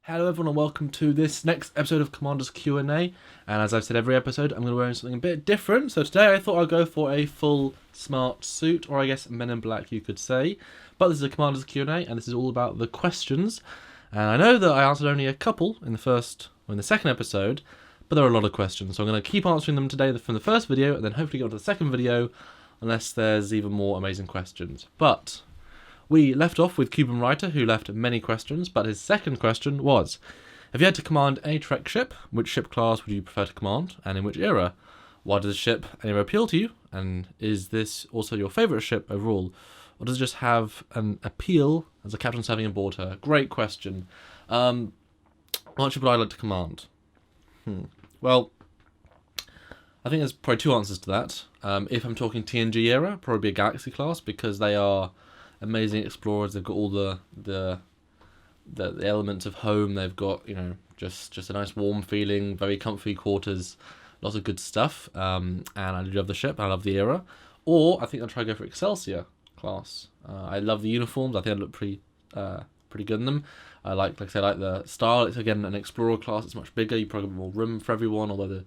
Hello everyone and welcome to this next episode of Commander's Q&A. And as I've said every episode, I'm going to be wearing something a bit different. So today I thought I'd go for a full smart suit, or I guess Men in Black you could say. But this is a Commander's Q&A and this is all about the questions. And I know that I answered only a couple in the second episode, but there are a lot of questions. So I'm going to keep answering them today from the first video and then hopefully go on to the second video unless there's even more amazing questions. But we left off with Cuban Writer, who left many questions, but his second question was, if you had to command a Trek ship, which ship class would you prefer to command, and in which era? Why does the ship anywhere appeal to you, and is this also your favourite ship overall, or does it just have an appeal as a captain serving aboard her? Great question. What ship would I like to command? Well, I think there's probably two answers to that. If I'm talking TNG era, probably a Galaxy class, because they are amazing explorers. They've got all the elements of home. They've got, just a nice warm feeling, very comfy quarters, lots of good stuff. And I do love the ship. I love the era. Or I think I'll try to go for Excelsior class. I love the uniforms. I think I look pretty good in them. I like I like the style. It's again an explorer class. It's much bigger. You probably have more room for everyone. Although I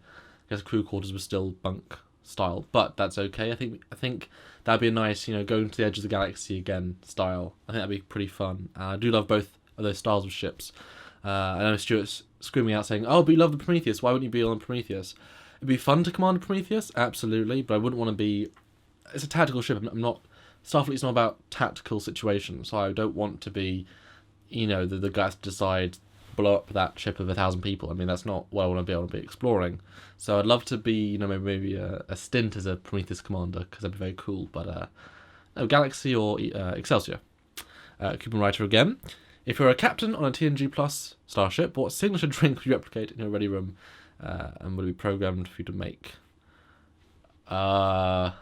guess crew quarters were still bunk style, but that's okay. I think that'd be a nice, going to the edge of the galaxy again style. I think that'd be pretty fun. I do love both of those styles of ships. I know Stuart's screaming out saying, "Oh, but you love the Prometheus. Why wouldn't you be on Prometheus?" It'd be fun to command a Prometheus, absolutely, but I wouldn't want to be. It's a tactical ship. I'm not. Starfleet's not about tactical situations, so I don't want to be, the guys decide blow up that ship of 1,000 people. I mean, that's not what I want to be. I want to be exploring. So I'd love to be, maybe a stint as a Prometheus commander, because that'd be very cool. But no, Galaxy or Excelsior. Cuban Writer again. If you're a captain on a TNG Plus starship, what signature drink would you replicate in your ready room, and would it be programmed for you to make? How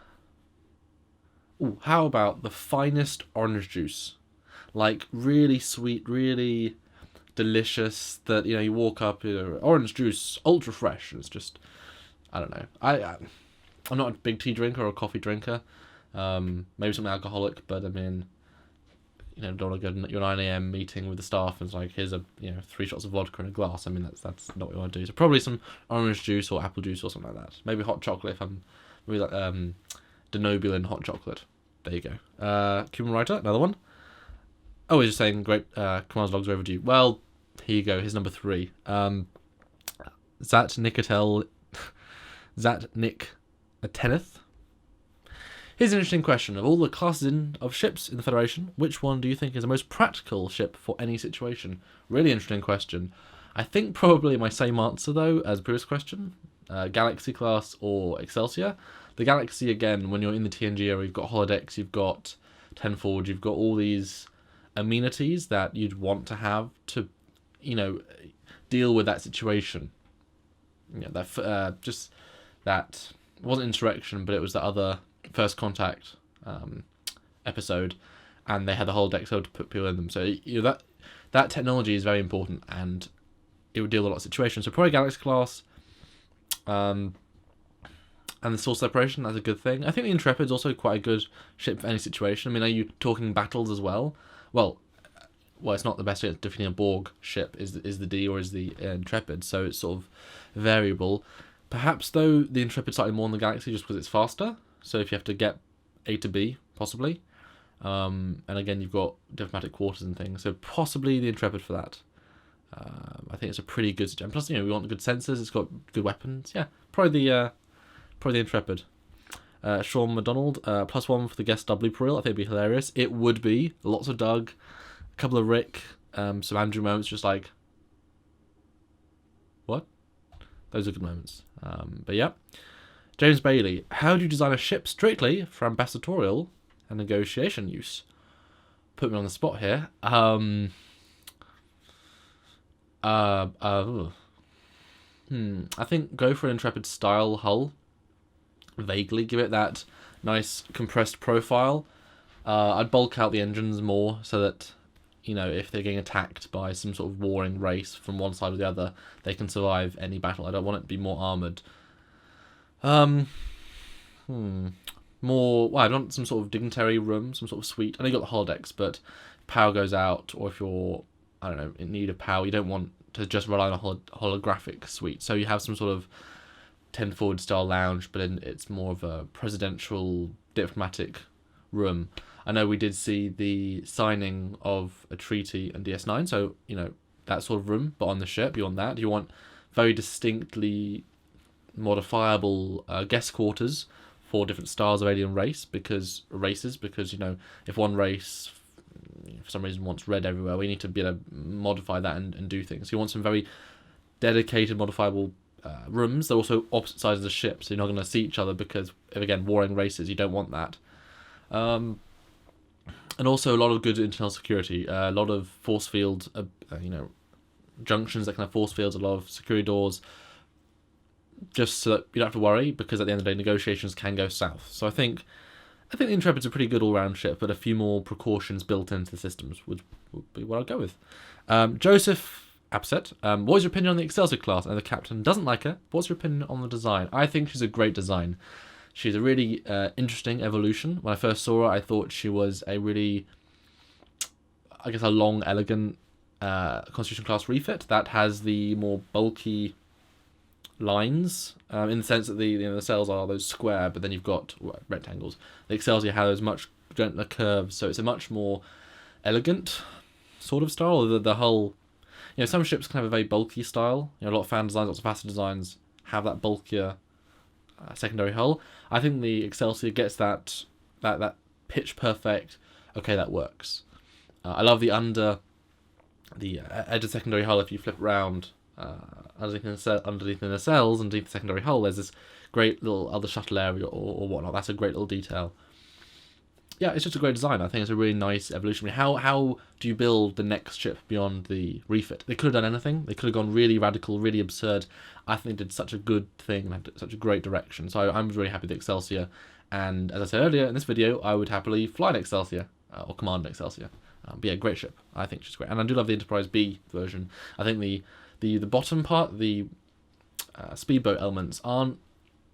about the finest orange juice? Like, really sweet, really delicious, that you walk up, orange juice, ultra fresh, and it's just, I don't know. I'm not a big tea drinker or a coffee drinker. Maybe something alcoholic, but I mean, don't want to go to your 9 a.m. meeting with the staff and it's like, here's 3 shots of vodka in a glass. I mean, that's not what you want to do. So probably some orange juice or apple juice or something like that. Maybe hot chocolate if I'm really like Denobulan hot chocolate. There you go. Cuban Writer, another one. Oh, he's just saying great commands logs are overdue. Well, here you go. Here's number 3. Zat Nick Ateneth. Here's an interesting question. Of all the classes of ships in the Federation, which one do you think is the most practical ship for any situation? Really interesting question. I think probably my same answer, though, as the previous question. Galaxy class or Excelsior. The Galaxy, again, when you're in the TNG era, you've got holodecks, you've got Tenforge, you've got all these amenities that you'd want to have to, deal with that situation. Just that it wasn't Insurrection, but it was the other First Contact episode, and they had the holodeck so to put people in them. So that technology is very important, and it would deal with a lot of situations. So probably Galaxy class, and the source separation, that's a good thing. I think the Intrepid's also quite a good ship for any situation. I mean, are you talking battles as well? Well, it's not the best way at defeating a Borg ship is the D or is the Intrepid, so it's sort of variable. Perhaps, though, the Intrepid slightly more than the Galaxy just because it's faster, so if you have to get A to B, possibly. And again, you've got diplomatic quarters and things, so possibly the Intrepid for that. I think it's a pretty good gem. Plus, we want good sensors, it's got good weapons. Yeah, probably the Intrepid. Sean McDonald, +1 for the guest W per reel. I think it'd be hilarious. It would be. Lots of Doug, a couple of Rick, some Andrew moments, just like, what? Those are good moments. But yeah. James Bailey, how do you design a ship strictly for ambassadorial and negotiation use? Put me on the spot here. I think go for an Intrepid style hull. Vaguely give it that nice compressed profile. I'd bulk out the engines more so that if they're getting attacked by some sort of warring race from one side or the other, they can survive any battle. I don't want it to be more armoured. More. Well, I want some sort of dignitary room, some sort of suite. I know you got the holodecks, but power goes out, or if you're I don't know, in need of power. You don't want to just rely on a holographic suite. So you have some sort of 10 forward style lounge, but it's more of a presidential diplomatic room. I know we did see the signing of a treaty in DS9, so, you know, that sort of room, but on the ship, you want that. You want very distinctly modifiable guest quarters for different styles of alien races, because, you know, if one race for some reason wants red everywhere, we need to be able to modify that and do things. So you want some very dedicated, modifiable rooms. They're also opposite sides of the ship, so you're not going to see each other, because, again, warring races, you don't want that. And also a lot of good internal security, a lot of force field, you know, junctions that can have force fields, a lot of security doors, just so that you don't have to worry, because at the end of the day, negotiations can go south. So I think the Intrepid's a pretty good all-round ship, but a few more precautions built into the systems would be what I'd go with. Joseph Upset, what is your opinion on the Excelsior class? And the captain doesn't like her. What's your opinion on the design? I think she's a great design. She's a really interesting evolution. When I first saw her, I thought she was a really, I guess, a long, elegant Constitution class refit that has the more bulky lines, in the sense that the cells are those square, but then you've got rectangles. The Excelsior has much gentler curves, so it's a much more elegant sort of style. The whole, you know, some ships can have a very bulky style. You know, a lot of fan designs, lots of faster designs have that bulkier secondary hull. I think the Excelsior gets that pitch perfect. Okay, that works. I love the edge of secondary hull. If you flip around underneath the nacelles, underneath the secondary hull, there's this great little other shuttle area or whatnot. That's a great little detail. Yeah, it's just a great design. I think it's a really nice evolution. I mean, how do you build the next ship beyond the refit? They could have done anything. They could have gone really radical, really absurd. I think they did such a good thing and had such a great direction. So I'm really happy with the Excelsior. And as I said earlier in this video, I would happily fly an Excelsior or command an Excelsior. But yeah, great ship. I think she's great. And I do love the Enterprise B version. I think the bottom part, the speedboat elements, aren't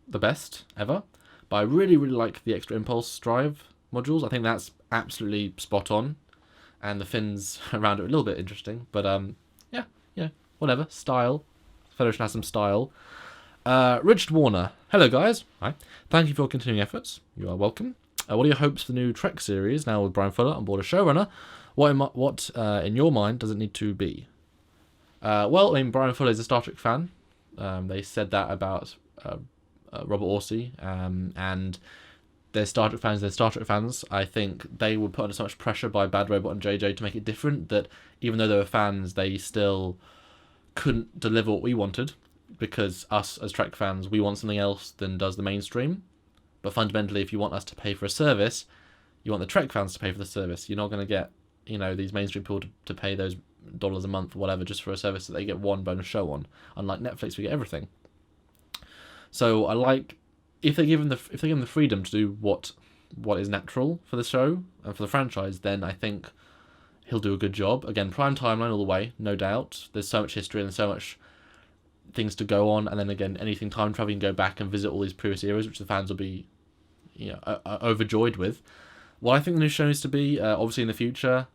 the best ever. But I really, really like the extra impulse drive modules. I think that's absolutely spot on, and the fins around it are a little bit interesting, but yeah, whatever. Style. Federation has some style. Richard Warner, hello guys. Hi. Thank you for your continuing efforts. You are welcome. What are your hopes for the new Trek series now with Brian Fuller on board as showrunner? What in your mind does it need to be? Well, I mean, Brian Fuller is a Star Trek fan. They said that about Robert Orsi, and they're Star Trek fans. I think they were put under so much pressure by Bad Robot and JJ to make it different that even though they were fans, they still couldn't deliver what we wanted, because us as Trek fans, we want something else than does the mainstream. But fundamentally, if you want us to pay for a service, you want the Trek fans to pay for the service. You're not going to get, you know, these mainstream people to pay those dollars a month or whatever just for a service that they get one bonus show on. Unlike Netflix, we get everything. So I like, if they give them the freedom to do what is natural for the show and for the franchise, then I think he'll do a good job. Again, prime timeline all the way, no doubt. There's so much history and so much things to go on, and then again, anything time travel, you can go back and visit all these previous eras, which the fans will be, you know, overjoyed with. What I think the new show needs to be, obviously in the future,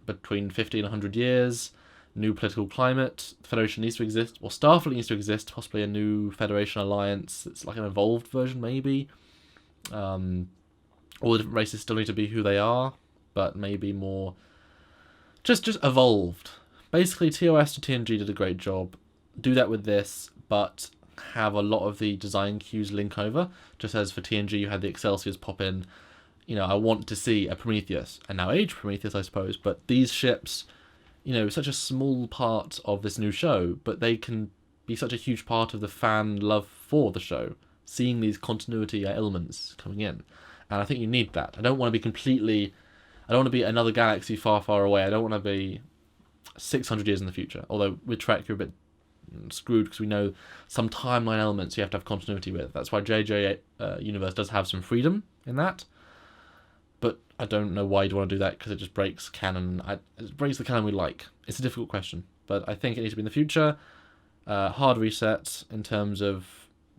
between 50 and 100 years, new political climate, the Federation needs to exist, or Starfleet needs to exist, possibly a new Federation alliance that's like an evolved version maybe. All the different races still need to be who they are, but maybe more just evolved. Basically, TOS to TNG did a great job. Do that with this, but have a lot of the design cues link over. Just as for TNG, you had the Excelsiors pop in. You know, I want to see a Prometheus, and now age Prometheus, I suppose. But these ships, you know, such a small part of this new show, but they can be such a huge part of the fan love for the show. Seeing these continuity elements coming in, and I think you need that. I don't want to be another galaxy far, far away. I don't want to be 600 years in the future. Although with Trek, you're a bit screwed because we know some timeline elements you have to have continuity with. That's why JJ Universe does have some freedom in that. But I don't know why you'd want to do that, because it just breaks canon. It breaks the canon we like. It's a difficult question, but I think it needs to be in the future. Hard reset in terms of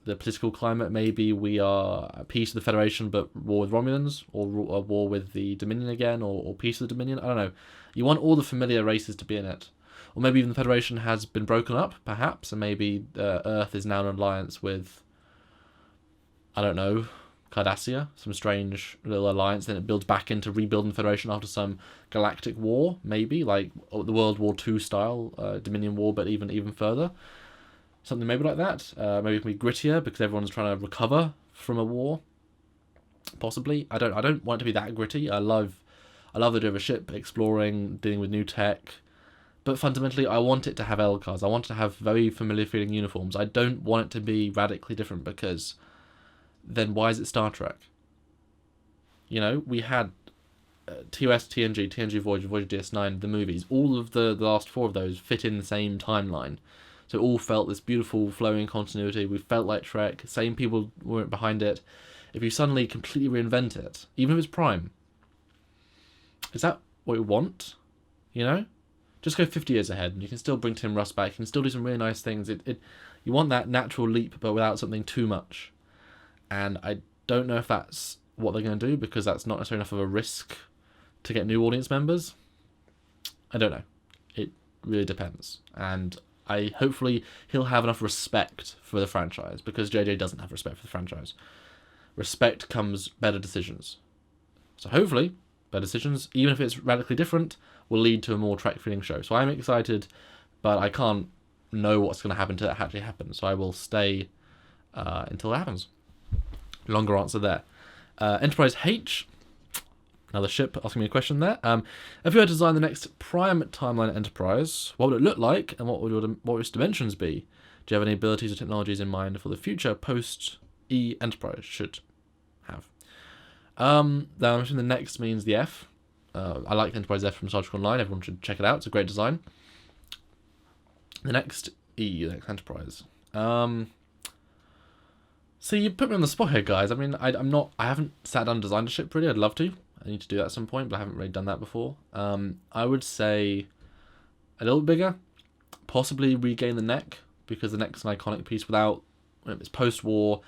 the political climate. Maybe we are at peace with the Federation but war with Romulans, or war with the Dominion again, or peace with the Dominion. I don't know. You want all the familiar races to be in it. Or maybe even the Federation has been broken up, perhaps, and maybe Earth is now in alliance with, I don't know, Cardassia, some strange little alliance, then it builds back into rebuilding the Federation after some galactic war, maybe, like the World War II style, Dominion War, but even further. Something maybe like that. Maybe it can be grittier because everyone's trying to recover from a war. Possibly. I don't want it to be that gritty. I love the idea of a ship exploring, dealing with new tech. But fundamentally, I want it to have L cards. I want it to have very familiar feeling uniforms. I don't want it to be radically different because then why is it Star Trek? You know, we had TOS, TNG Voyager, Voyager DS9, the movies. All of the last 4 of those fit in the same timeline. So it all felt this beautiful flowing continuity. We felt like Trek. Same people weren't behind it. If you suddenly completely reinvent it, even if it's Prime, is that what we want? You know? Just go 50 years ahead and you can still bring Tim Russ back. You can still do some really nice things. You want that natural leap but without something too much. And I don't know if that's what they're going to do because that's not necessarily enough of a risk to get new audience members. I don't know. It really depends. And hopefully he'll have enough respect for the franchise because JJ doesn't have respect for the franchise. Respect comes better decisions. So hopefully, better decisions, even if it's radically different, will lead to a more Trek feeling show. So I'm excited, but I can't know what's going to happen until it actually happens. So I will stay until it happens. Longer answer there. Enterprise H, another ship asking me a question there. If you were to design the next Prime timeline Enterprise, what would it look like and what would its dimensions be? Do you have any abilities or technologies in mind for the future post-E Enterprise should have? Now I'm assuming the next means the F. I like the Enterprise F from Star Trek Online. Everyone should check it out. It's a great design. The next E, the next Enterprise. So you put me on the spot here, guys. I mean, I haven't sat down and designed a ship really. I'd love to. I need to do that at some point, but I haven't really done that before. I would say a little bit bigger, possibly regain the neck because the neck's an iconic piece. Without it's post-war,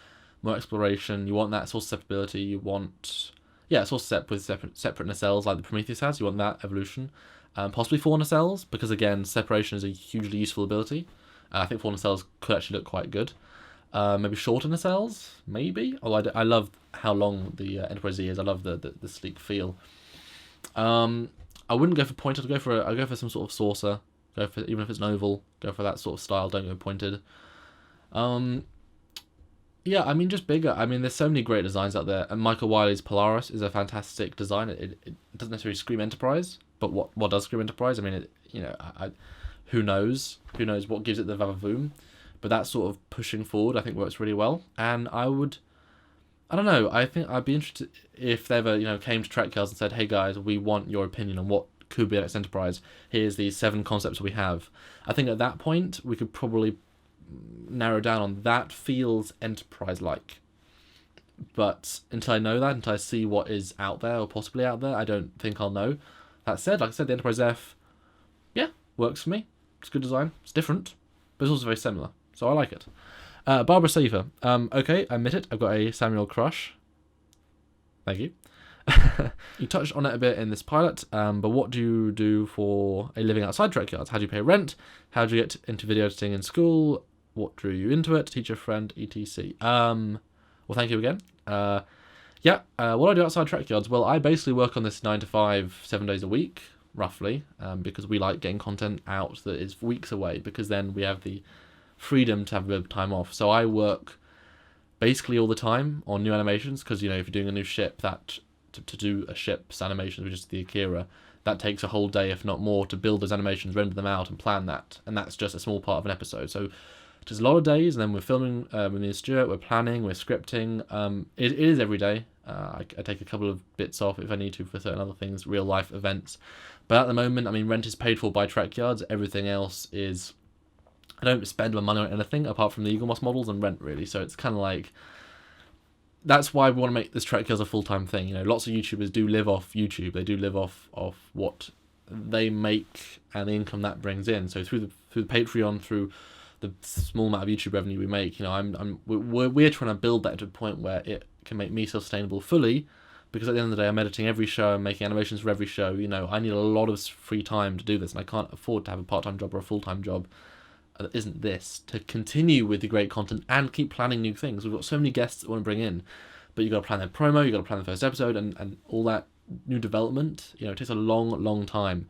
more exploration. You want that source of separability. You want source set with separate nacelles like the Prometheus has. You want that evolution. Possibly 4 nacelles because again, separation is a hugely useful ability. I think 4 nacelles could actually look quite good. Maybe shorter nacelles, maybe. Although I love how long the Enterprise E is. I love the sleek feel. I wouldn't go for pointed. I'd go for some sort of saucer. Even if it's an oval, go for that sort of style. Don't go pointed. Yeah, I mean just bigger. I mean there's so many great designs out there. And Michael Wiley's Polaris is a fantastic design. It doesn't necessarily scream Enterprise, but what does scream Enterprise? I mean who knows? Who knows what gives it the vavavoom? But that sort of pushing forward, I think, works really well. And I don't know, I think I'd be interested if they ever, came to Trekyards and said, hey guys, we want your opinion on what could be the next Enterprise. Here's the 7 concepts we have. I think at that point, we could probably narrow down on that feels Enterprise-like. But until I know that, until I see what is out there or possibly out there, I don't think I'll know. That said, like I said, the Enterprise F, yeah, works for me. It's good design. It's different, but it's also very similar. So I like it. Barbara Safer. Okay, I admit it. I've got a Samuel crush. Thank you. You touched on it a bit in this pilot, but what do you do for a living outside Trekyards? How do you pay rent? How do you get into video editing in school? What drew you into it? Teacher, friend, etc. Well, thank you again. What do I do outside Trekyards? Well, I basically work on this 9 to 5, 7 days a week, roughly, because we like getting content out that is weeks away, because then we have the freedom to have a bit of time off. So I work basically all the time on new animations because if you're doing a new ship, that to do a ship's animations, which is the Akira, that takes a whole day if not more to build those animations, render them out and plan that, and that's just a small part of an episode. So just a lot of days, and then we're filming with me and Stuart, we're planning, we're scripting. It is every day. I take a couple of bits off if I need to for certain other things, real life events, but at the moment, I mean, rent is paid for by Trekyards. Everything else is, I don't spend my money on anything apart from the Eagle Moss models and rent, really. So it's kind of like, that's why we want to make this Trekyards a full-time thing. Lots of YouTubers do live off YouTube. They do live off what they make and the income that brings in. So through the Patreon, through the small amount of YouTube revenue we make, we're trying to build that to a point where it can make me sustainable fully, because at the end of the day, I'm editing every show, I'm making animations for every show. I need a lot of free time to do this, and I can't afford to have a part-time job or a full-time job that isn't this, to continue with the great content and keep planning new things. We've got so many guests that want to bring in, but you've got to plan their promo, you've got to plan the first episode, and all that new development. It takes a long time.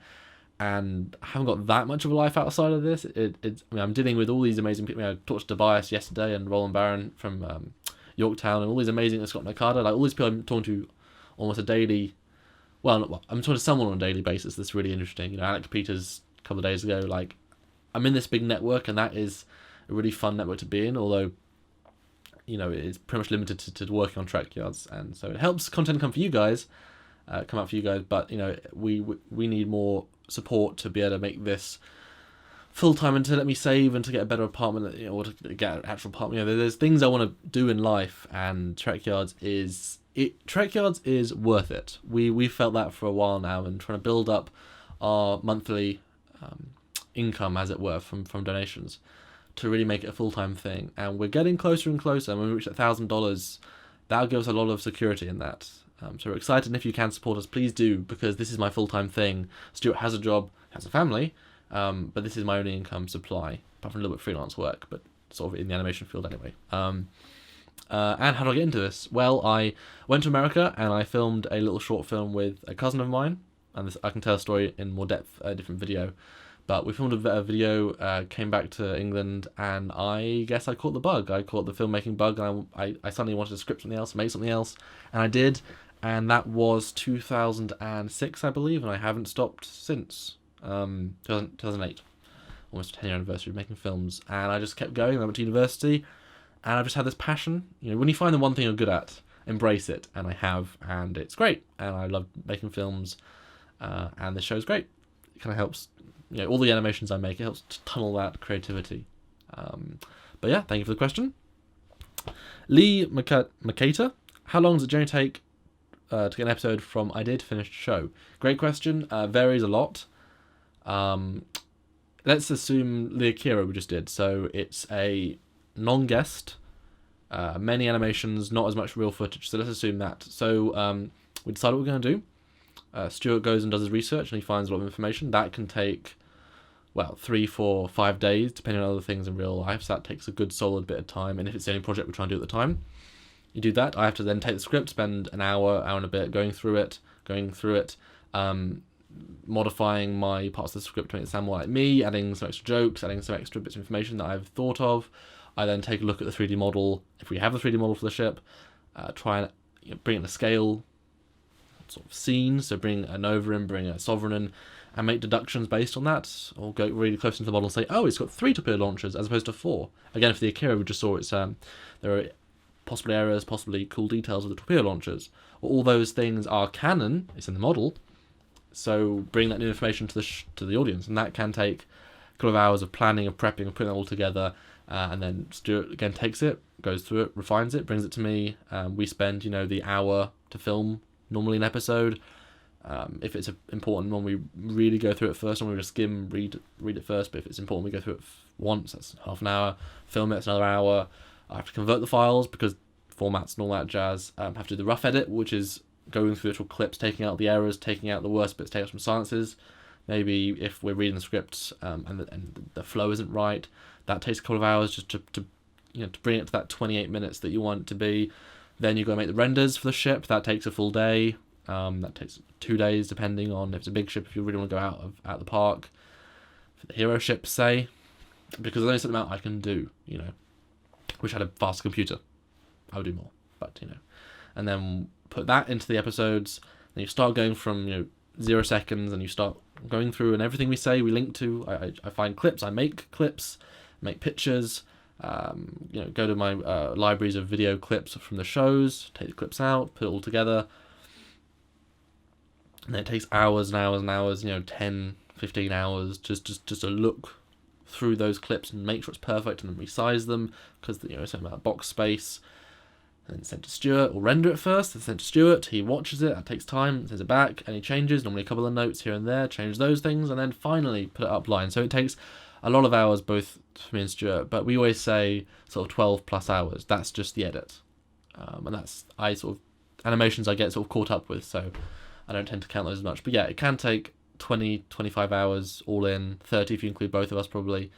And I haven't got that much of a life outside of this. I'm dealing with all these amazing people. I talked to Tobias yesterday and Roland Barron from Yorktown, and all these amazing Scott Nakada. Like all these people I'm talking to almost a daily. I'm talking to someone on a daily basis that's really interesting. Alex Peters a couple of days ago. Like, I'm in this big network, and that is a really fun network to be in. Although, it's pretty much limited to working on Trekyards, and so it helps content come out for you guys. But we need more support to be able to make this full time, and to let me save and to get a better apartment, or to get an actual apartment. There's things I want to do in life, and Trekyards is worth it. We felt that for a while now, and trying to build up our monthly income, as it were, from donations, to really make it a full-time thing. And we're getting closer and closer, and when we reach $1,000, that'll give us a lot of security in that. So we're excited, and if you can support us, please do, because this is my full-time thing. Stuart has a job, has a family, but this is my only income supply, apart from a little bit of freelance work, but sort of in the animation field anyway. And how do I get into this? Well, I went to America, and I filmed a little short film with a cousin of mine, and I can tell a story in more depth, a different video. But we filmed a video, came back to England, and I guess I caught the bug. I caught the filmmaking bug, and I suddenly wanted to script something else, make something else, and I did. And that was 2006, I believe, and I haven't stopped since. 2008, almost a 10-year anniversary of making films, and I just kept going. I went to university, and I've just had this passion. When you find the one thing you're good at, embrace it, and I have, and it's great, and I love making films, and this show's great. It kind of helps, all the animations I make, it helps to tunnel that creativity. But yeah, thank you for the question. Lee Makata, how long does it generally take to get an episode from idea to finished show? Great question. Varies a lot. Let's assume the Akira we just did. So it's a non-guest, many animations, not as much real footage. So let's assume that. So we decide what we're going to do. Stuart goes and does his research, and he finds a lot of information. That can take, 3, 4, 5 days, depending on other things in real life. So that takes a good solid bit of time. And if it's the only project we're trying to do at the time, you do that. I have to then take the script, spend an hour and a bit going through it, modifying my parts of the script to make it sound more like me, adding some extra jokes, adding some extra bits of information that I've thought of. I then take a look at the 3D model, if we have the 3D model for the ship, try and bring it to scale sort of scene, so bring a Nova in, bring a Sovereign in, and make deductions based on that, or go really close into the model and say, oh, it's got 3 torpedo launchers as opposed to 4. Again, for the Akira, we just saw it's there are possibly errors, possibly cool details of the torpedo launchers. All those things are canon, it's in the model, so bring that new information to the audience, and that can take a couple of hours of planning, of prepping, of putting that all together, and then Stuart again takes it, goes through it, refines it, brings it to me. We spend the hour to film normally an episode. If it's an important one, we really go through it first, and we just skim, read it first. But if it's important, we go through it once. That's half an hour. Film it, it's another hour. I have to convert the files because formats and all that jazz. I have to do the rough edit, which is going through little clips, taking out the errors, taking out the worst bits, taking out some silences. Maybe if we're reading the scripts and the flow isn't right, that takes a couple of hours just to bring it to that 28 minutes that you want it to be. Then you got to make the renders for the ship. That takes a full day. That takes 2 days, depending on if it's a big ship, if you really want to go out the park. For the hero ship, say, because there's only certain amount I can do, Wish I had a faster computer. I would do more, but, And then put that into the episodes, then you start going from, 0 seconds, and you start going through, and everything we say, we link to. I find clips, I make clips, make pictures, go to my libraries of video clips from the shows, take the clips out, put it all together. And then it takes hours and hours and hours, 10, 15 hours, just to look through those clips and make sure it's perfect, and then resize them, because, it's something about box space. And then send to Stuart, or render it first, then send to Stuart, he watches it, that takes time, sends it back, any changes, normally a couple of notes here and there, change those things, and then finally put it up line. So it takes a lot of hours, both for me and Stuart, but we always say sort of 12 plus hours. That's just the edit. And that's, animations I get sort of caught up with, so I don't tend to count those as much. But yeah, it can take 20, 25 hours all in, 30 if you include both of us probably.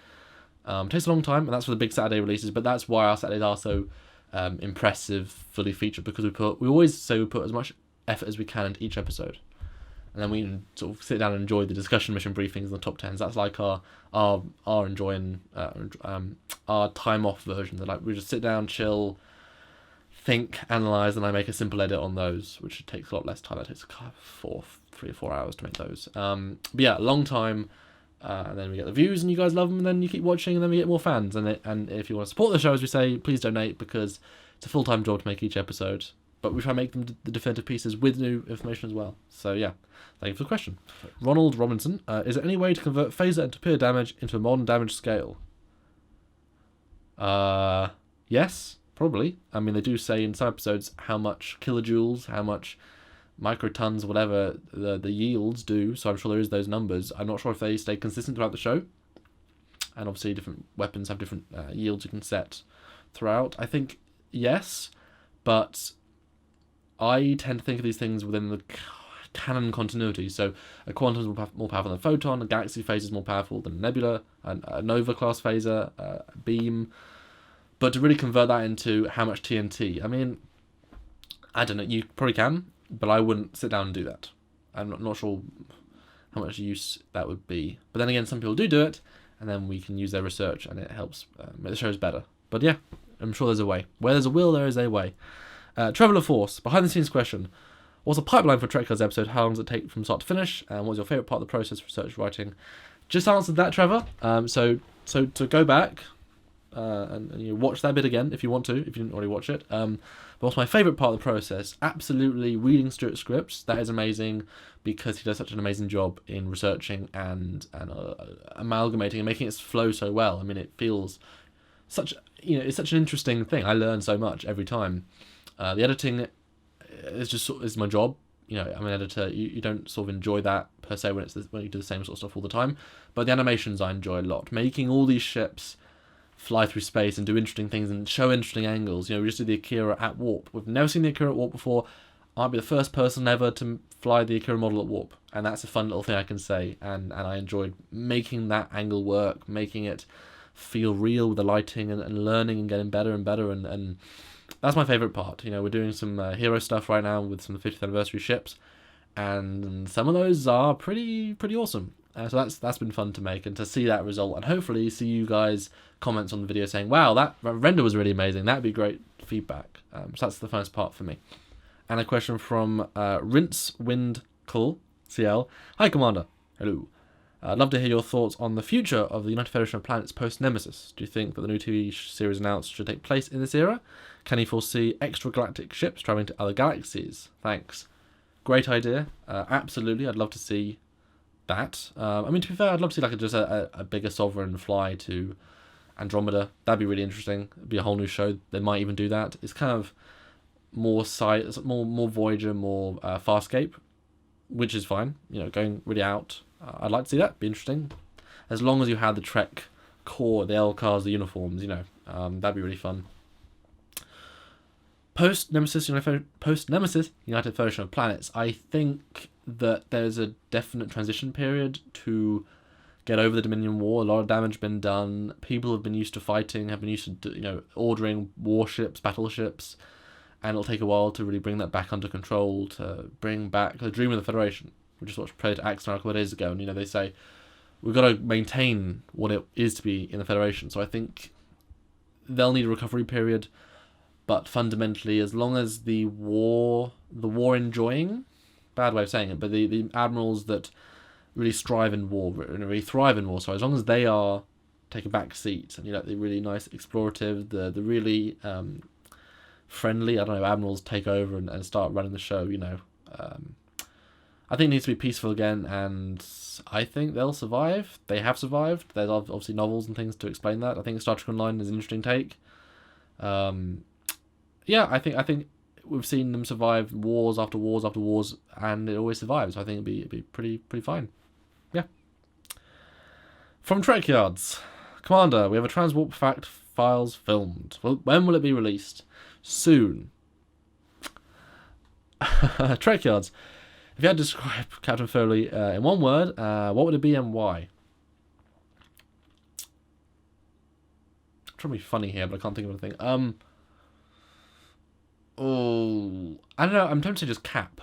It takes a long time, and that's for the big Saturday releases, but that's why our Saturdays are so impressive, fully featured, because we always say we put as much effort as we can into each episode. And then we can sort of sit down and enjoy the discussion mission briefings and the top 10s. That's like our enjoying, our time off version. That like we just sit down, chill, think, analyze, and I make a simple edit on those, which takes a lot less time. That takes 3 or 4 hours to make those. But yeah, a long time. And then we get the views, and you guys love them, and then you keep watching, and then we get more fans. And if you want to support the show, as we say, please donate, because it's a full-time job to make each episode. But we try to make them the definitive pieces with new information as well. So yeah, thank you for the question. Ronald Robinson, is there any way to convert phaser and torpedo damage into a modern damage scale? Yes, probably. I mean, they do say in some episodes how much kilojoules, how much microtons, whatever the yields do, so I'm sure there is those numbers. I'm not sure if they stay consistent throughout the show, and obviously different weapons have different yields you can set throughout. I think yes, but I tend to think of these things within the canon continuity. So a quantum is more powerful than a photon, a galaxy phase is more powerful than a nebula, a nova class phaser, a beam. But to really convert that into how much TNT, I mean, I don't know, you probably can, but I wouldn't sit down and do that. I'm not sure how much use that would be. But then again, some people do it, and then we can use their research, and it helps make the shows better. But yeah, I'm sure there's a way. Where there's a will, there is a way. Traveller Force, behind the scenes question. What's a pipeline for Trekyards episode? How long does it take from start to finish? And what's your favourite part of the process, research, writing? Just answered that, Trevor. So to go back and you watch that bit again if you want to, if you didn't already watch it. But what's my favourite part of the process? Absolutely reading Stuart's scripts. That is amazing, because he does such an amazing job in researching and amalgamating and making it flow so well. I mean, it feels it's such an interesting thing. I learn so much every time. The editing is my job. I'm an editor. You don't sort of enjoy that per se when you do the same sort of stuff all the time. But the animations I enjoy a lot. Making all these ships fly through space and do interesting things and show interesting angles. We just did the Akira at warp. We've never seen the Akira at warp before. I might be the first person ever to fly the Akira model at warp, and that's a fun little thing I can say. And I enjoyed making that angle work, making it feel real with the lighting, and learning and getting better and better, and that's my favourite part. We're doing some hero stuff right now with some of the 50th anniversary ships, and some of those are pretty awesome. So that's been fun to make, and to see that result, and hopefully see you guys comments on the video saying, wow, that render was really amazing. That'd be great feedback. So that's the first part for me. And a question from Rinse Wind CL. Hi, Commander. Hello. I'd love to hear your thoughts on the future of the United Federation of Planets post-Nemesis. Do you think that the new TV series announced should take place in this era? Can you foresee extragalactic ships travelling to other galaxies? Thanks. Great idea. Absolutely, I'd love to see that. To be fair, I'd love to see just a bigger Sovereign fly to Andromeda. That'd be really interesting. It'd be a whole new show. They might even do that. It's kind of more Voyager, more Farscape, which is fine. Going really out. I'd like to see that. Be interesting. As long as you had the Trek core, the L cars, the uniforms, that'd be really fun. Post-Nemesis United Federation of Planets, I think that there's a definite transition period to get over the Dominion War. A lot of damage been done. People have been used to fighting, have been used to ordering warships, battleships, and it'll take a while to really bring that back under control, to bring back the dream of the Federation. We just watched Predator X a couple of days ago, and they say we've got to maintain what it is to be in the Federation. So I think they'll need a recovery period, but fundamentally, as long as the war enjoying, bad way of saying it, but the admirals that really strive in war, really thrive in war. So as long as they are take a back seat, and the really nice explorative, the really friendly, admirals take over and start running the show. I think it needs to be peaceful again, and I think they'll survive. They have survived. There's obviously novels and things to explain that. I think Star Trek Online is an interesting take. I think we've seen them survive wars after wars after wars, and it always survives. So I think it'd be pretty fine. Yeah. From Trekyards. Commander, we have a Transwarp fact files filmed. Well, when will it be released? Soon. Trekyards. If you had to describe Captain Foley in one word, what would it be and why? I'm trying to be funny here, but I can't think of anything. I don't know. I'm tempted to just Cap.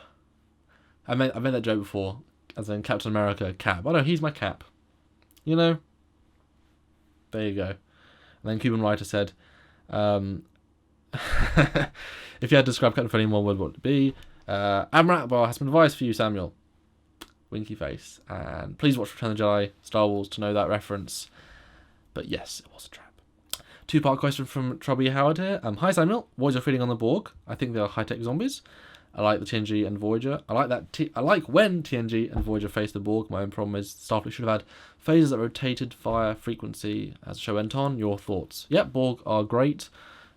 I made that joke before, as in Captain America, Cap. Oh no, he's my Cap. You know. There you go. And then Cuban writer said, if you had to describe Captain Foley in one word, what would it be? Amrat Bar has some advice for you, Samuel. Winky face. And please watch Return of the Jedi, Star Wars to know that reference. But yes, it was a trap. Two-part question from Trubby Howard here. Hi Samuel, what is your feeling on the Borg? I think they are high-tech zombies. I like the TNG and Voyager. I like when TNG and Voyager face the Borg. My own problem is Starfleet should have had phases that rotated fire frequency as the show went on. Your thoughts? Yep, Borg are great.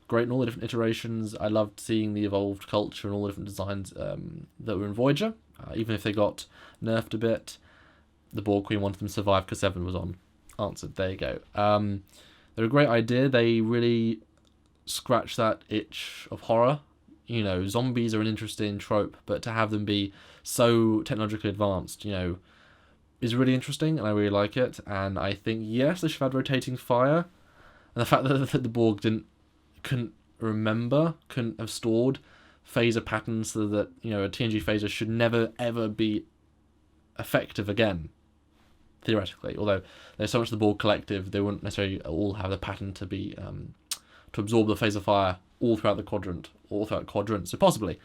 Great in all the different iterations. I loved seeing the evolved culture and all the different designs that were in Voyager. Even if they got nerfed a bit, the Borg Queen wanted them to survive because Seven was on. Answered. There you go. They're a great idea. They really scratch that itch of horror. You know, zombies are an interesting trope, but to have them be so technologically advanced, you know, is really interesting, and I really like it. And I think, yes, they should have had rotating fire. And the fact that the Borg couldn't have stored phaser patterns so that, you know, a TNG phaser should never, ever be effective again. Theoretically, although there's so much of the Borg collective, they wouldn't necessarily all have the pattern to be to absorb the phaser fire all throughout the quadrant, So possibly,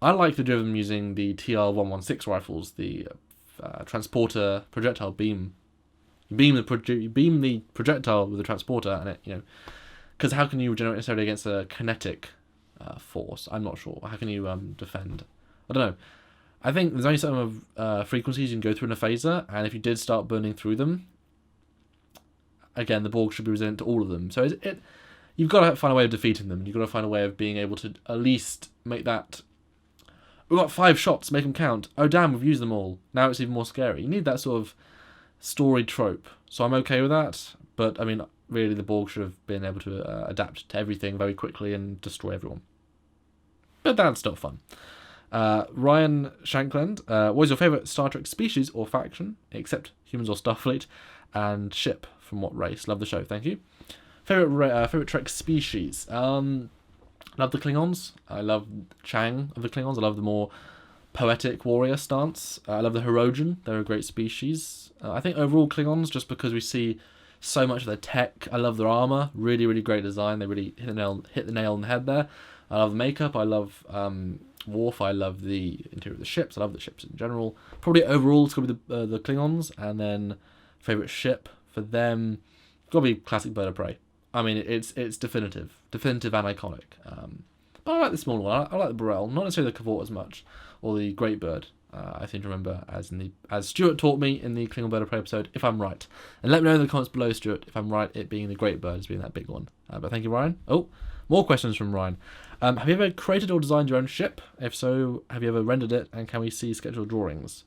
I like the idea of them using the TR-116 rifles, the transporter projectile beam. You beam the projectile with the transporter, and it, you know, because how can you regenerate necessarily against a kinetic force? I'm not sure. How can you defend? I don't know. I think there's only some frequencies you can go through in a phaser, and if you did start burning through them, again, the Borg should be resilient to all of them. So you've got to find a way of defeating them. You've got to find a way of being able to at least make that... We've got 5 shots, make them count. Oh damn, we've used them all. Now it's even more scary. You need that sort of story trope. So I'm okay with that, but I mean, really the Borg should have been able to adapt to everything very quickly and destroy everyone. But that's still fun. Ryan Shankland, what is your favourite Star Trek species or faction, except humans or Starfleet, and ship from what race? Love the show, thank you. Favourite Trek species? Love the Klingons. I love Chang of the Klingons. I love the more poetic warrior stance. I love the Hirogen. They're a great species. I think overall Klingons, just because we see so much of their tech. I love their armour. Really, really great design. They really hit the nail on the head there. I love the makeup. I love... Worf. I love the interior of the ships. I love the ships in general. Probably overall it's going to be the Klingons, and then favourite ship for them, got to be classic Bird of Prey. I mean, it's definitive and iconic. But I like the smaller one. I like the Burrell, not necessarily the Cavort as much, or the Great Bird. I seem to remember as Stuart taught me in the Klingon Bird of Prey episode, if I'm right. And let me know in the comments below, Stuart, if I'm right, it being the Great Bird as being that big one. But thank you, Ryan. Oh, more questions from Ryan. Have you ever created or designed your own ship? If so, have you ever rendered it, and can we see scheduled drawings?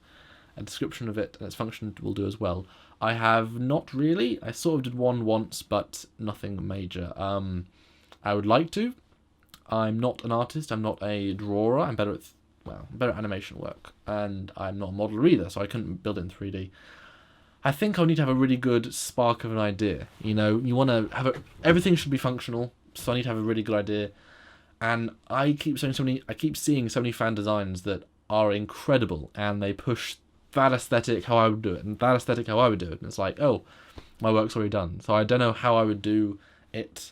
A description of it and its function will do as well. I have not really. I sort of did one once, but nothing major. I would like to. I'm not an artist. I'm not a drawer. I'm better at animation work, and I'm not a modeler either, so I couldn't build it in 3D. I think I'll need to have a really good spark of an idea. You know, you want to have everything should be functional, so I need to have a really good idea. And I keep seeing so many fan designs that are incredible, and they push that aesthetic how I would do it, and that aesthetic how I would do it. And it's like, oh, my work's already done. So I don't know how I would do it,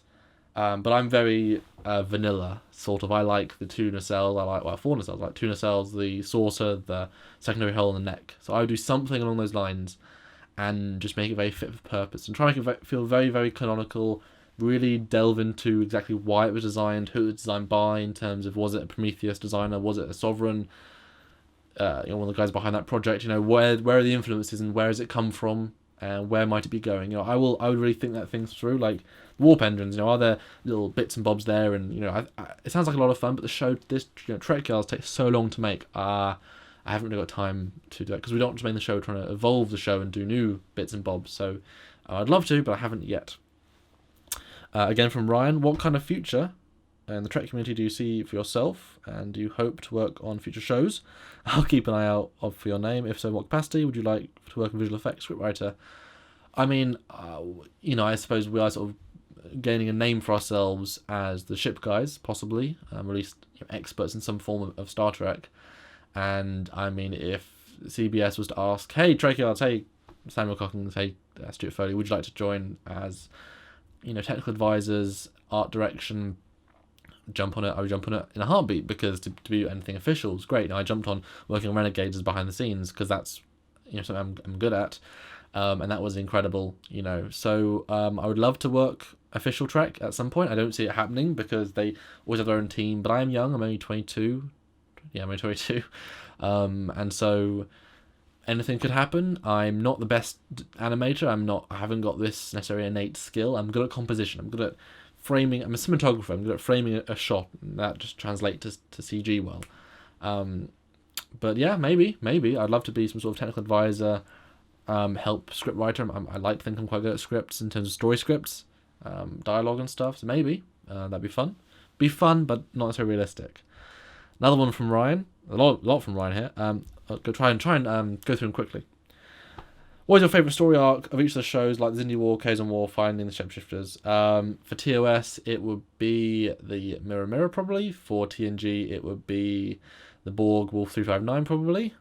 but I'm very vanilla, sort of. I like the 2 nacelles. I like 4 nacelles. I like 2 nacelles, the saucer, the secondary hull, and the neck. So I would do something along those lines, and just make it very fit for purpose, and try to make it feel very, very canonical. Really delve into exactly why it was designed, who it was designed by, in terms of was it a Prometheus designer, was it a Sovereign, one of the guys behind that project. You know, where are the influences and where has it come from, and where might it be going? You know, I would really think that things through, like warp engines. You know, are there little bits and bobs there? And you know, it sounds like a lot of fun, but the show, Trekyards takes so long to make. I I haven't really got time to do that because we don't want to make the show. We're trying to evolve the show and do new bits and bobs. So I'd love to, but I haven't yet. Again from Ryan, what kind of future in the Trek community do you see for yourself, and do you hope to work on future shows? I'll keep an eye out for your name. If so, what capacity would you like to work in visual effects scriptwriter? I mean, I suppose we are sort of gaining a name for ourselves as the ship guys, possibly, at least experts in some form of Star Trek. And I mean, if CBS was to ask, hey, Trekyards, hey, Samuel Cockings, hey, Stuart Foley, would you like to join as, technical advisors, art direction, jump on it, I would jump on it in a heartbeat, because to be anything official is great. And I jumped on working on Renegades as behind the scenes, because that's, something I'm good at. And that was incredible, So I would love to work official Trek at some point. I don't see it happening because they always have their own team, but I am young, I'm only 22. Yeah, I'm only 22. And so anything could happen. I'm not the best animator. I haven't got this necessarily innate skill. I'm good at composition. I'm good at framing. I'm a cinematographer. I'm good at framing a shot. And that just translates to CG well. But yeah, maybe. I'd love to be some sort of technical advisor, help scriptwriter. I like to think I'm quite good at scripts in terms of story scripts, dialogue and stuff. So maybe that'd be fun. Be fun, but not so realistic. Another one from Ryan. A lot from Ryan here. I'll try and go through them quickly. What is your favourite story arc of each of the shows, like the Xindi War, Kazon War, Finding the Shapeshifters? For TOS, it would be the Mirror probably. For TNG, it would be the Borg Wolf 359 probably.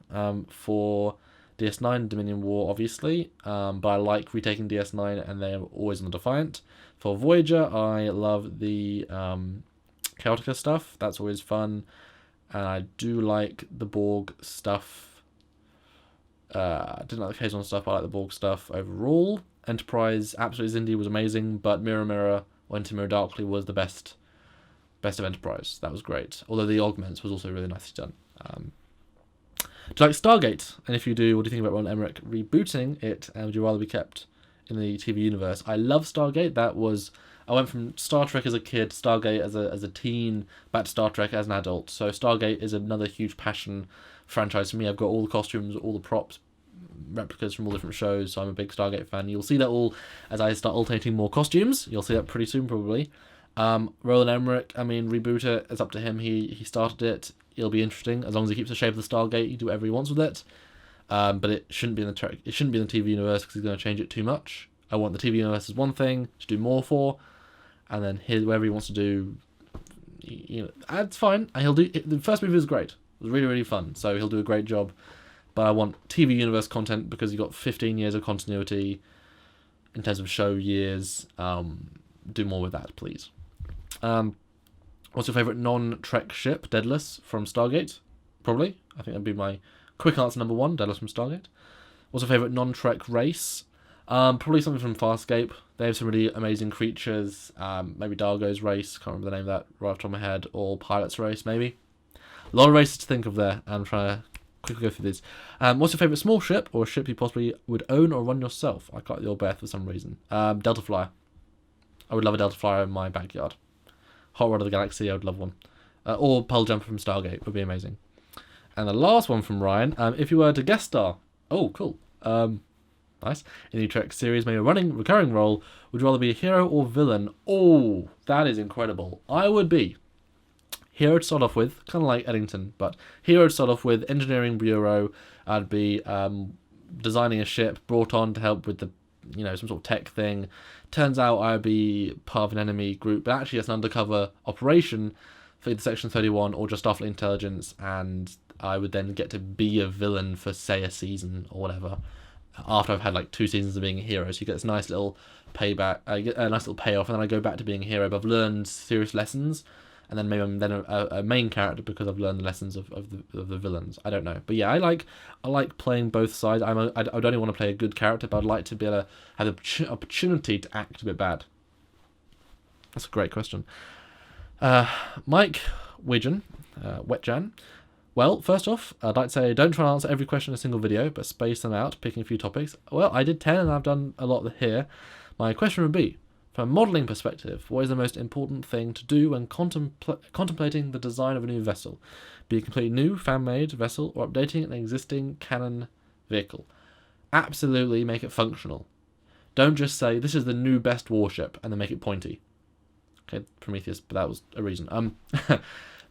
For DS9, Dominion War, obviously. But I like retaking DS9, and they're always on the Defiant. For Voyager, I love the Chaotica stuff. That's always fun. And I do like the Borg stuff. I didn't like the Kazon stuff, but I like the Borg stuff overall. Enterprise, absolutely Xindi was amazing, but Mirror, or Into Mirror Darkly was the best of Enterprise. That was great. Although the Augments was also really nicely done. Do you like Stargate? And if you do, what do you think about Ron Emmerich rebooting it? And would you rather be kept in the TV universe? I love Stargate. I went from Star Trek as a kid, Stargate as a teen, back to Star Trek as an adult. So Stargate is another huge passion franchise for me. I've got all the costumes, all the props, replicas from all different shows, so I'm a big Stargate fan. You'll see that all as I start alternating more costumes. You'll see that pretty soon, probably. Roland Emmerich, reboot it. It's up to him. He started it. It'll be interesting. As long as he keeps the shape of the Stargate, he can do whatever he wants with it. But it shouldn't be in the Trek. It shouldn't be in the TV universe because he's going to change it too much. I want the TV universe as one thing to do more for. And then whatever he wants to do, that's fine. And he'll do. The first movie was great. It was really, really fun. So he'll do a great job. But I want TV universe content because you've got 15 years of continuity in terms of show years. Do more with that, please. What's your favourite non-Trek ship? Daedalus from Stargate, probably. I think that'd be my quick answer number one. Daedalus from Stargate. What's your favourite non-Trek race? Probably something from Farscape. They have some really amazing creatures. Maybe Dargo's race, can't remember the name of that right off the top of my head, or Pilot's race, maybe. A lot of races to think of there. I'm trying to quickly go through these. What's your favourite small ship, or a ship you possibly would own or run yourself? I got your breath for some reason. Delta Flyer. I would love a Delta Flyer in my backyard. Hot Rod of the Galaxy, I would love one. Or Pearl Jumper from Stargate would be amazing. And the last one from Ryan, if you were to guest star. Oh, cool. Nice. In the Trek series, maybe a recurring role, would you rather be a hero or villain? Oh, that is incredible. I would be hero to start off with, kind of like Eddington, but hero to start off with, engineering bureau. I'd be designing a ship, brought on to help with the, some sort of tech thing. Turns out I'd be part of an enemy group, but actually it's an undercover operation for either Section 31 or just Starfleet Intelligence, and I would then get to be a villain for, say, a season or whatever. After I've had like 2 seasons of being a hero, so you get this nice little payback, I get a nice little payoff, and then I go back to being a hero. But I've learned serious lessons, and then maybe I'm then a main character because I've learned the lessons of the villains. I don't know, but yeah, I like playing both sides. I'd only want to play a good character, but I'd like to be able to have the opportunity to act a bit bad. That's a great question. Mike Wigeon, Wetjan. Well, first off, I'd like to say don't try and answer every question in a single video, but space them out, picking a few topics. Well, I did 10 and I've done a lot here. My question would be, From a modelling perspective, what is the most important thing to do when contemplating the design of a new vessel? Be a completely new, fan-made vessel, or updating an existing canon vehicle? Absolutely make it functional. Don't just say, this is the new best warship, and then make it pointy. Okay, Prometheus, but that was a reason.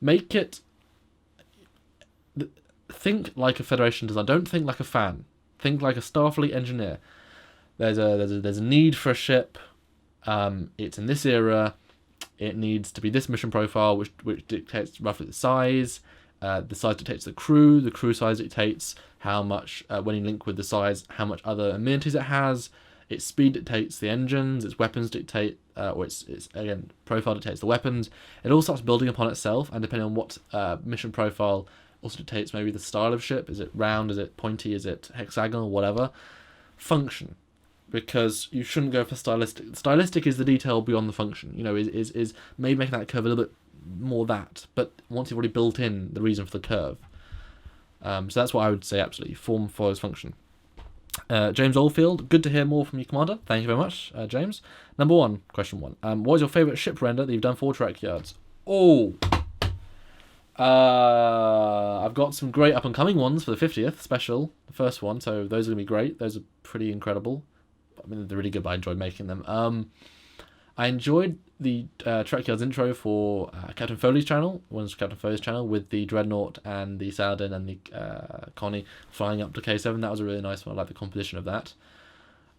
Make it... Think like a Federation design. Don't think like a fan. Think like a Starfleet engineer. There's a need for a ship. It's in this era. It needs to be this mission profile, which dictates roughly the size. The size dictates the crew. The crew size dictates how much, when you link with the size, how much other amenities it has. Its speed dictates the engines. Its weapons dictate, or its again profile dictates the weapons. It all starts building upon itself, and depending on what mission profile, also dictates maybe the style of ship. Is it round? Is it pointy? Is it hexagonal? Whatever. Function. Because you shouldn't go for stylistic. Stylistic is the detail beyond the function. Is maybe making that curve a little bit more that. But once you've already built in the reason for the curve. So that's what I would say, absolutely. Form follows function. James Oldfield, good to hear more from you, Commander. Thank you very much, James. Number one, question one. What is your favourite ship render that you've done for Trekyards? Oh! I've got some great up-and-coming ones for the 50th special, the first one, so those are going to be great. Those are pretty incredible. I mean, they're really good, but I enjoyed making them. I enjoyed the Trekyards intro for Captain Foley's channel, one's Captain Foley's channel, with the Dreadnought and the Saladin and the Connie flying up to K7. That was a really nice one. I like the composition of that.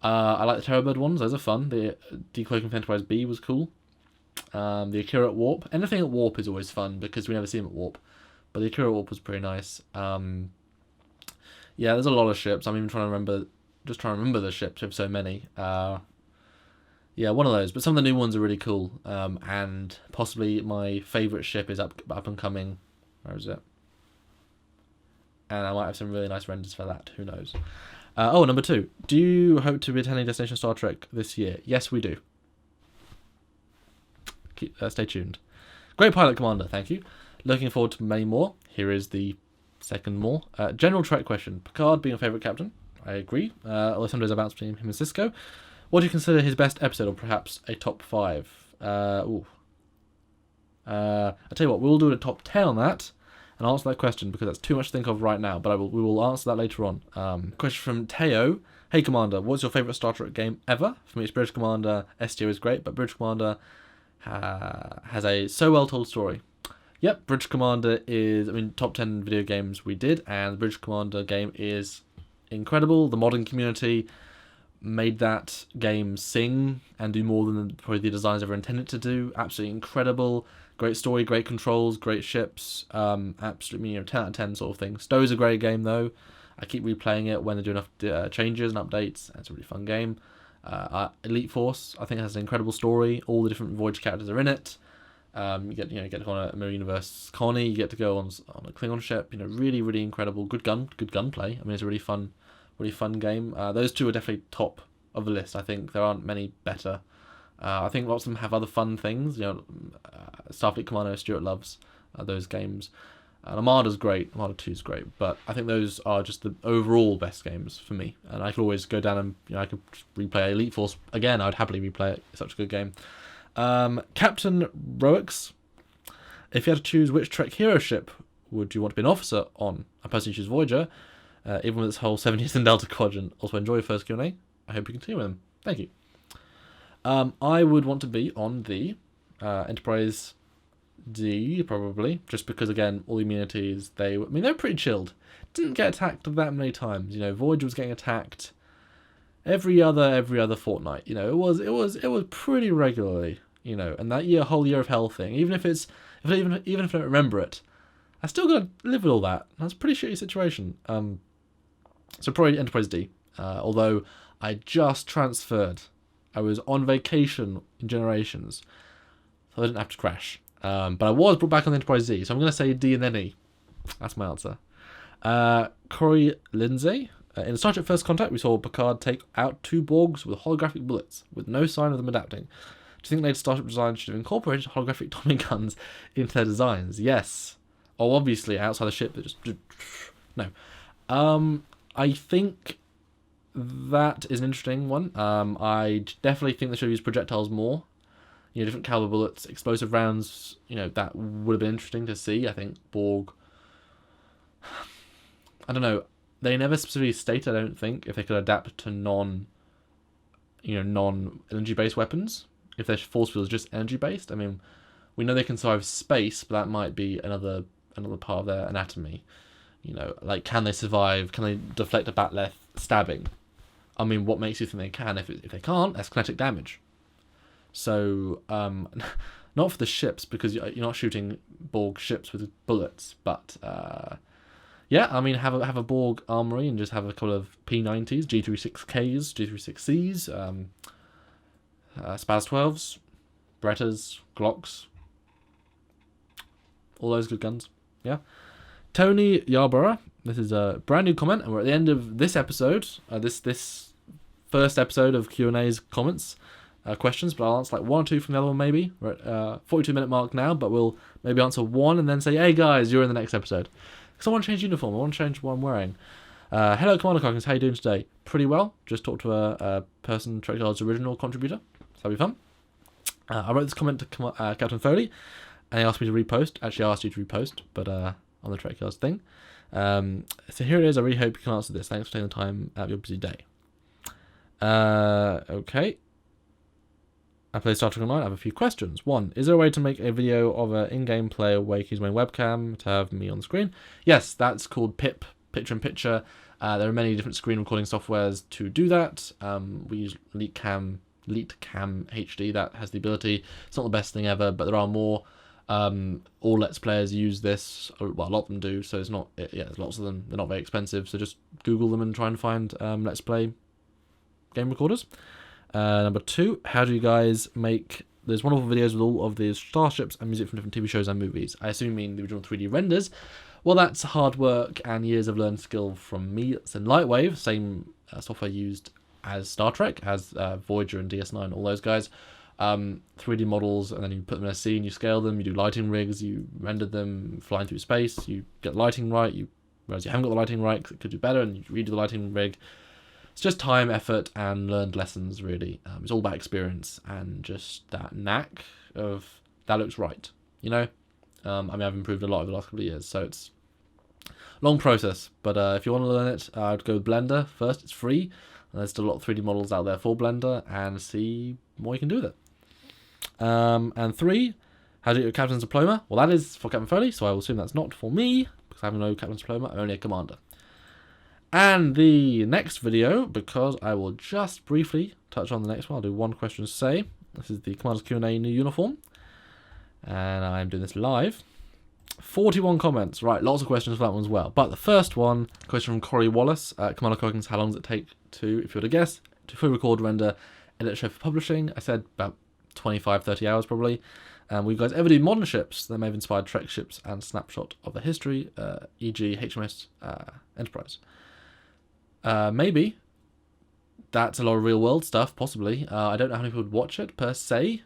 I like the Terrorbird ones. Those are fun. The Decloaking for Enterprise B was cool. The Akira at Warp. Anything at Warp is always fun because we never see them at Warp. But the Akira at Warp was pretty nice. Yeah, there's a lot of ships. I'm even trying to remember the ships. We have so many. Yeah, one of those. But some of the new ones are really cool. And possibly my favourite ship is up and coming. Where is it? And I might have some really nice renders for that. Who knows? Number two. Do you hope to be attending Destination Star Trek this year? Yes, we do. Stay tuned. Great pilot, Commander. Thank you. Looking forward to many more. Here is the second more. General Trek question. Picard being your favourite captain? I agree. Although some days I bounce between him and Sisko. What do you consider his best episode, or perhaps a top 5? I'll tell you what, we'll do a top 10 on that and answer that question because that's too much to think of right now, but we will answer that later on. Question from Teo. Hey Commander, what's your favourite Star Trek game ever? For me it's Bridge Commander. STO is great, but Bridge Commander has a so well told story. Yep, Bridge Commander is, top 10 video games we did, and the Bridge Commander game is incredible. The modding community made that game sing and do more than probably the designers ever intended to do. Absolutely incredible. Great story, great controls, great ships. Absolutely, 10 out of 10 sort of thing. Stowe's a great game though. I keep replaying it when they do enough changes and updates. It's a really fun game. Elite Force, I think, has an incredible story. All the different Voyage characters are in it. You get to go on a Mirror Universe Connie. You get to go on a Klingon ship. Really, really incredible. Good gunplay. It's a really fun game. Those two are definitely top of the list. I think there aren't many better. I think lots of them have other fun things. Starfleet Commando Stuart loves those games. Armada's great. Armada 2 is great. But I think those are just the overall best games for me. And I could always go down and I could replay Elite Force again. I'd happily replay it. It's such a good game. Captain Roix. If you had to choose which Trek hero ship would you want to be an officer on? I personally choose Voyager. Even with its whole 7 years in Delta Quadrant. Also enjoy your first Q&A. I hope you continue with them. Thank you. I would want to be on the Enterprise D, probably. Just because, again, all the amenities, they're pretty chilled. Didn't get attacked that many times. Voyager was getting attacked every other fortnight. It was pretty regularly. And that whole year of hell thing. Even if I don't remember it, I still got to live with all that. That's a pretty shitty situation. So probably Enterprise D. Although I just transferred. I was on vacation in Generations, so I didn't have to crash. But I was brought back on the Enterprise D, so I'm going to say D and then E. That's my answer. Cory Lindsay. In Star Trek First Contact, we saw Picard take out 2 Borgs with holographic bullets, with no sign of them adapting. Do you think later Star Trek designs should have incorporated holographic Tommy guns into their designs? Yes. Oh, obviously, outside the ship, they just... No. I think that is an interesting one. I definitely think they should use projectiles more. Different caliber bullets, explosive rounds. That would have been interesting to see. I think Borg. I don't know. They never specifically state, I don't think, if they could adapt to non-energy based weapons. If their force field is just energy based. I mean, we know they can survive space, but that might be another part of their anatomy. Like, can they survive? Can they deflect a batleth stabbing? I mean, what makes you think they can? If they can't, that's kinetic damage. So, not for the ships, because you're not shooting Borg ships with bullets, but yeah, I mean, have a Borg armory and just have a couple of P90s, G36Ks, G36Cs, Spaz 12s, Berettas, Glocks, all those good guns. Yeah. Tony Yarborough, this is a brand new comment, and we're at the end of this episode, this first episode of Q&A's comments, questions, but I'll answer like one or two from the other one maybe. We're at 42-minute mark now, but we'll maybe answer one and then say, hey guys, you're in the next episode. Because I want to change uniform, I want to change what I'm wearing. Hello Commander Cockins, how you doing today? Pretty well, just talked to a person, Trekyards original contributor, so that'll be fun. I wrote this comment to Captain Foley, and he asked me to repost. Actually, I asked you to repost, but on the Trekyards thing. So here it is. I really hope you can answer this. Thanks for taking the time out of your busy day. Okay. I play Star Trek Online. I have a few questions. One, is there a way to make a video of an in-game player where he's wearing webcam to have me on the screen? Yes, that's called PIP, picture-in-picture. There are many different screen recording softwares to do that. We use LeakCam HD. That has the ability. It's not the best thing ever, but there are more. All Let's Players use this. Well, a lot of them do, so it's not. Yeah, there's lots of them. They're not very expensive, so just Google them and try and find Let's Play game recorders. Number two, how do you guys make... There's wonderful videos with all of these starships and music from different TV shows and movies. I assume you mean the original 3D renders. Well, that's hard work and years of learned skill from me. It's in Lightwave, same software used as Star Trek, as Voyager and DS9, all those guys. 3D models, and then you put them in a scene, you scale them, you do lighting rigs, you render them flying through space, you get lighting right, you realize you haven't got the lighting right because it could do better, and you redo the lighting rig. It's just time, effort, and learned lessons, really. It's all about experience and just that knack of, that looks right, I mean, I've improved a lot over the last couple of years, so it's a long process, but if you want to learn it, I'd go with Blender first. It's free, and there's still a lot of 3D models out there for Blender, and see what you can do with it. And three, how do you get your captain's diploma? Well, that is for Captain Foley, so I will assume that's not for me, because I have no captain's diploma, I'm only a commander. And the next video, because I will just briefly touch on the next one, I'll do one question to say. This is the Commander's Q&A new uniform, and I'm doing this live. 41 comments, right, lots of questions for that one as well. But the first one, question from Cory Wallace, Commander Coggins, how long does it take to, if you were to guess, to fully record, render, edit, show for publishing? I said about 25-30 hours probably. Will you guys ever do modern ships that may have inspired Trek ships and snapshot of the history, e.g. HMS Enterprise? Maybe. That's a lot of real world stuff, possibly. I don't know how many people would watch it per se,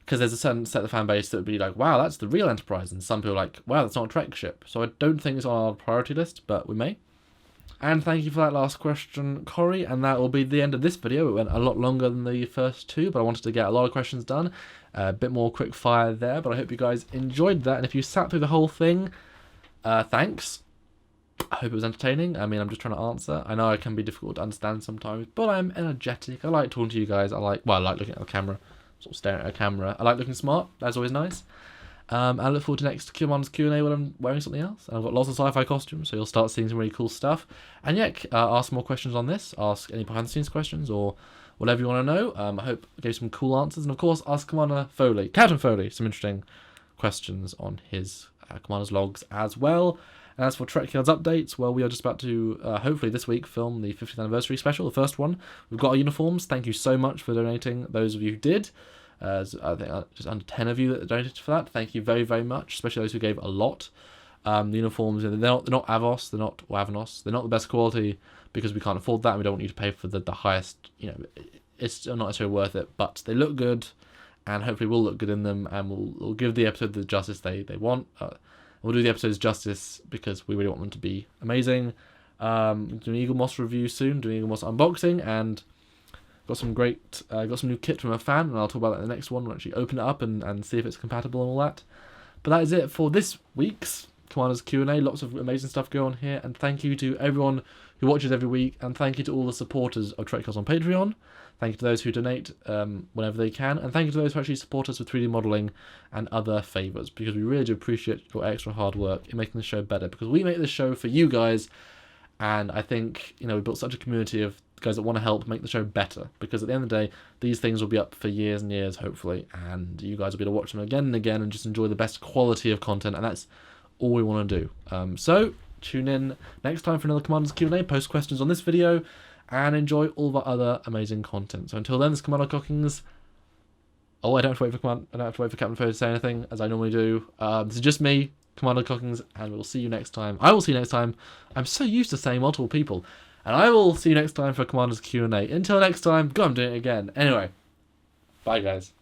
because there's a certain set of fan base that would be like, wow, that's the real Enterprise, and some people are like, wow, that's not a Trek ship. So I don't think it's on our priority list, but we may. And thank you for that last question, Cory, and that will be the end of this video. It went a lot longer than the first two, but I wanted to get a lot of questions done. A bit more quick fire there, but I hope you guys enjoyed that, and if you sat through the whole thing, thanks. I hope it was entertaining. I mean, I'm just trying to answer. I know I can be difficult to understand sometimes, but I'm energetic. I like talking to you guys. I like looking at the camera, sort of staring at a camera. I like looking smart. That's always nice. I look forward to next Commander's Q&A when I'm wearing something else. And I've got lots of sci-fi costumes, so you'll start seeing some really cool stuff. And yeah, ask more questions on this. Ask any behind-the-scenes questions or whatever you want to know. I hope I gave some cool answers. And of course, ask Commander Foley, Captain Foley, some interesting questions on his Commander's logs as well. And as for Trekyards updates, well, we are just about to, hopefully this week, film the 50th anniversary special, the first one. We've got our uniforms. Thank you so much for donating, those of you who did. I think just under 10 of you that donated for that. Thank you very, very much, especially those who gave a lot. The uniforms, they're not Avos, they're not Avanos, they're not the best quality because we can't afford that and we don't want you to pay for the highest, it's not necessarily worth it, but they look good and hopefully we'll look good in them and we'll give the episode the justice they want. We'll do the episodes justice because we really want them to be amazing. Doing an Eagle Moss review soon, doing Eagle Moss unboxing, and got some new kit from a fan, and I'll talk about that in the next one. We'll actually open it up and see if it's compatible and all that. But that is it for this week's Commanders Q&A. Lots of amazing stuff going on here, and thank you to everyone who watches every week, and thank you to all the supporters of Trekyards on Patreon. Thank you to those who donate whenever they can, and thank you to those who actually support us with 3D modelling and other favours, because we really do appreciate your extra hard work in making the show better, because we make this show for you guys, and I think, we built such a community of guys that want to help make the show better, because at the end of the day, these things will be up for years and years, hopefully, and you guys will be able to watch them again and again and just enjoy the best quality of content, and that's all we want to do. So, tune in next time for another Commanders Q&A, post questions on this video, and enjoy all of our other amazing content. So until then, this is Commander Cockings. Oh, I don't have to wait for Captain Fo to say anything, as I normally do. This is just me, Commander Cockings, and we'll see you next time. I will see you next time. I'm so used to saying multiple people. And I will see you next time for Commander's Q&A. Until next time, go on, doing it again. Anyway, bye guys.